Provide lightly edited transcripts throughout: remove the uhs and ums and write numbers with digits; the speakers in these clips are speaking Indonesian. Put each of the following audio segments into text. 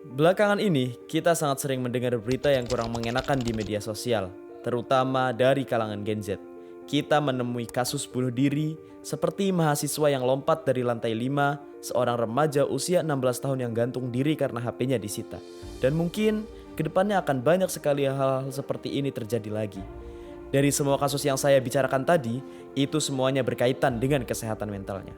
Belakangan ini, kita sangat sering mendengar berita yang kurang mengenakan di media sosial, terutama dari kalangan Gen Z. Kita menemui kasus bunuh diri, seperti mahasiswa yang lompat dari lantai 5, seorang remaja usia 16 tahun yang gantung diri karena HP-nya disita. Dan mungkin kedepannya akan banyak sekali hal-hal seperti ini terjadi lagi. Dari semua kasus yang saya bicarakan tadi, itu semuanya berkaitan dengan kesehatan mentalnya.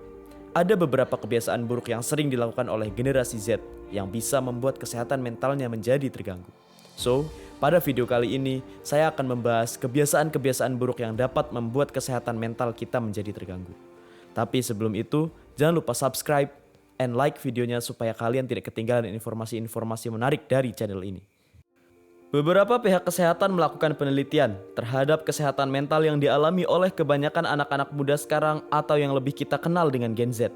Ada beberapa kebiasaan buruk yang sering dilakukan oleh generasi Z yang bisa membuat kesehatan mentalnya menjadi terganggu. So, pada video kali ini saya akan membahas kebiasaan-kebiasaan buruk yang dapat membuat kesehatan mental kita menjadi terganggu. Tapi sebelum itu, jangan lupa subscribe and like videonya supaya kalian tidak ketinggalan informasi-informasi menarik dari channel ini. Beberapa pihak kesehatan melakukan penelitian terhadap kesehatan mental yang dialami oleh kebanyakan anak-anak muda sekarang atau yang lebih kita kenal dengan Gen Z.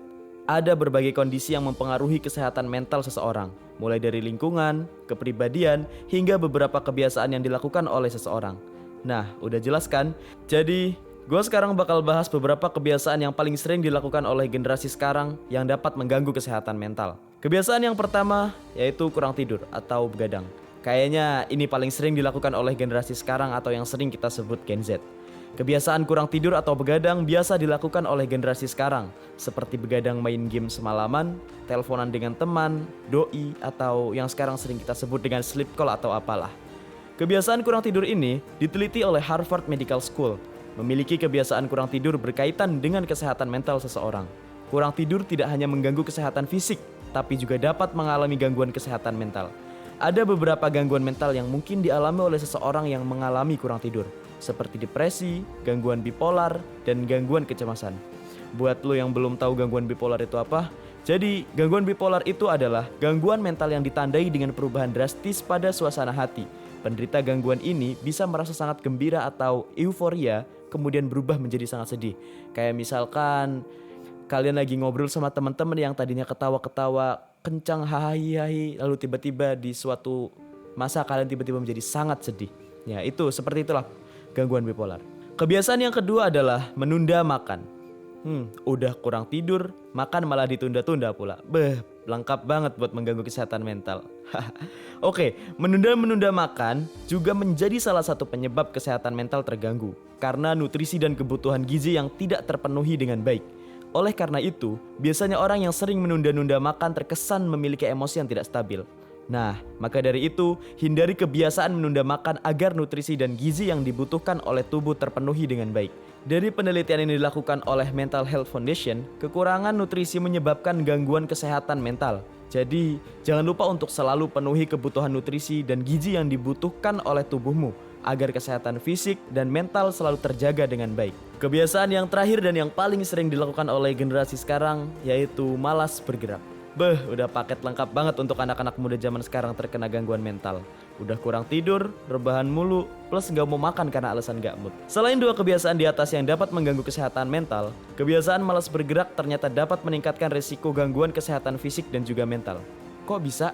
Ada berbagai kondisi yang mempengaruhi kesehatan mental seseorang, mulai dari lingkungan, kepribadian, hingga beberapa kebiasaan yang dilakukan oleh seseorang. Nah, udah jelas kan? Jadi, gue sekarang bakal bahas beberapa kebiasaan yang paling sering dilakukan oleh generasi sekarang yang dapat mengganggu kesehatan mental. Kebiasaan yang pertama yaitu kurang tidur atau begadang. Kayaknya ini paling sering dilakukan oleh generasi sekarang atau yang sering kita sebut Gen Z. Kebiasaan kurang tidur atau begadang biasa dilakukan oleh generasi sekarang, seperti begadang main game semalaman, teleponan dengan teman, doi, atau yang sekarang sering kita sebut dengan sleep call atau apalah. Kebiasaan kurang tidur ini diteliti oleh Harvard Medical School. Memiliki kebiasaan kurang tidur berkaitan dengan kesehatan mental seseorang. Kurang tidur tidak hanya mengganggu kesehatan fisik, tapi juga dapat mengalami gangguan kesehatan mental. Ada beberapa gangguan mental yang mungkin dialami oleh seseorang yang mengalami kurang tidur, seperti depresi, gangguan bipolar, dan gangguan kecemasan. Buat lo yang belum tahu gangguan bipolar itu apa, jadi gangguan bipolar itu adalah gangguan mental yang ditandai dengan perubahan drastis pada suasana hati. Penderita gangguan ini bisa merasa sangat gembira atau euforia, kemudian berubah menjadi sangat sedih. Kayak misalkan kalian lagi ngobrol sama teman-teman yang tadinya ketawa-ketawa kencang hahi lalu tiba-tiba di suatu masa kalian tiba-tiba menjadi sangat sedih. Ya, itu seperti itulah gangguan bipolar. Kebiasaan yang kedua adalah menunda makan. Udah kurang tidur, makan malah ditunda-tunda pula. Lengkap banget buat mengganggu kesehatan mental. Oke, menunda-menunda makan juga menjadi salah satu penyebab kesehatan mental terganggu karena nutrisi dan kebutuhan gizi yang tidak terpenuhi dengan baik. Oleh karena itu, biasanya orang yang sering menunda-nunda makan terkesan memiliki emosi yang tidak stabil. Nah, maka dari itu, hindari kebiasaan menunda makan agar nutrisi dan gizi yang dibutuhkan oleh tubuh terpenuhi dengan baik. Dari penelitian yang dilakukan oleh Mental Health Foundation, kekurangan nutrisi menyebabkan gangguan kesehatan mental. Jadi, jangan lupa untuk selalu penuhi kebutuhan nutrisi dan gizi yang dibutuhkan oleh tubuhmu, agar kesehatan fisik dan mental selalu terjaga dengan baik. Kebiasaan yang terakhir dan yang paling sering dilakukan oleh generasi sekarang yaitu malas bergerak. Udah paket lengkap banget untuk anak-anak muda zaman sekarang terkena gangguan mental. Udah kurang tidur, rebahan mulu, plus gak mau makan karena alasan gak mood. Selain dua kebiasaan di atas yang dapat mengganggu kesehatan mental, kebiasaan malas bergerak ternyata dapat meningkatkan risiko gangguan kesehatan fisik dan juga mental. Kok bisa?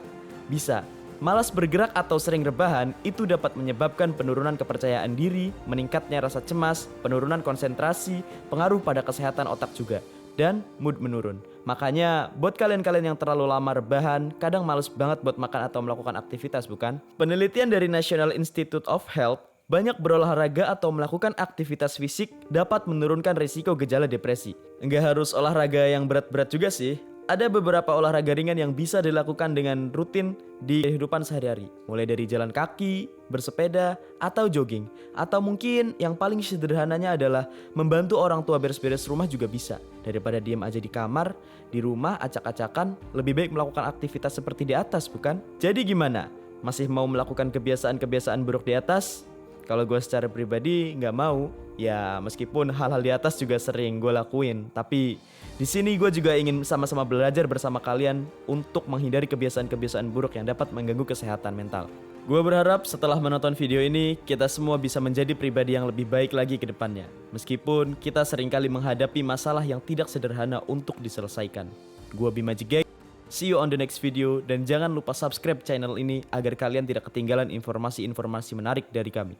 Bisa. Malas bergerak atau sering rebahan itu dapat menyebabkan penurunan kepercayaan diri, meningkatnya rasa cemas, penurunan konsentrasi, pengaruh pada kesehatan otak juga, dan mood menurun. Makanya buat kalian-kalian yang terlalu lama rebahan, kadang males banget buat makan atau melakukan aktivitas, bukan? Penelitian dari National Institute of Health, banyak berolahraga atau melakukan aktivitas fisik dapat menurunkan risiko gejala depresi. Enggak harus olahraga yang berat-berat juga sih. Ada beberapa olahraga ringan yang bisa dilakukan dengan rutin di kehidupan sehari-hari. Mulai dari jalan kaki, bersepeda, atau jogging. Atau mungkin yang paling sederhananya adalah membantu orang tua beres-beres rumah juga bisa. Daripada diam aja di kamar, di rumah acak-acakan, lebih baik melakukan aktivitas seperti di atas, bukan? Jadi gimana? Masih mau melakukan kebiasaan-kebiasaan buruk di atas? Kalau gue secara pribadi nggak mau, ya meskipun hal-hal di atas juga sering gue lakuin, tapi di sini gue juga ingin sama-sama belajar bersama kalian untuk menghindari kebiasaan-kebiasaan buruk yang dapat mengganggu kesehatan mental. Gue berharap setelah menonton video ini, kita semua bisa menjadi pribadi yang lebih baik lagi ke depannya. Meskipun kita seringkali menghadapi masalah yang tidak sederhana untuk diselesaikan. Gue Bima Jegek, see you on the next video, dan jangan lupa subscribe channel ini agar kalian tidak ketinggalan informasi-informasi menarik dari kami.